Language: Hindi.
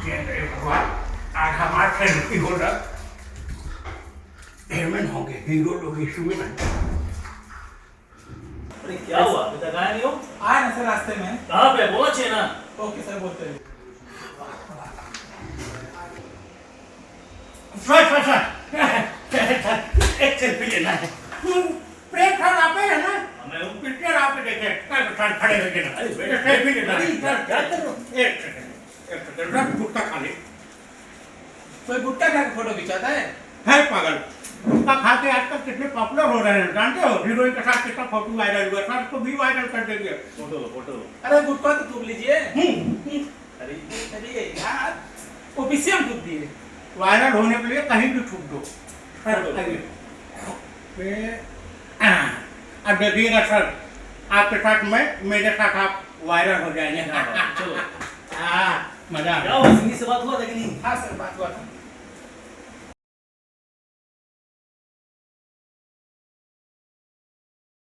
आज हमारे से नहीं हो रहा हेमन होंगे हीरो लोग इसमें ना। अरे क्या हुआ अभी तक आया नहीं हो? आए ना सर रास्ते में। कहाँ पे बोला चाहिए ना। ओके सर बोलते हैं। सर एक सेल्फी लेना है। प्रेम सर आप है ना हमें उन पिक्चर आप देखे सर खड़े हो गए ना। अरे बेटा सेल्फी लेना है। क्या कर रहे हो? एक सेकंड रख गुट्टा खा ले। कोई गुट्टा खा के फोटो खिंचाता है? पागल गुट्टा खा के आजकल कितने पॉपुलर हो रहे हैं जानते हो? हीरोइन के साथ कितना फोटो वायरल हुआ सर को भी वायरल कर देंगे। फोटो लो फोटो लो। अरे गुट्टा तो थूक लीजिए। अरे अरे यार ओबीसी हम थूक दिए। वायरल होने के लिए कहीं भी छूट दो। अब देखिएगा सर आपके साथ मैं मेरे साथ आप वायरल हो जाएंगे। चलो मजा क्या हुआ? सिंधी से बात हुआ था कि नहीं? हाँ सर बात हुआ था।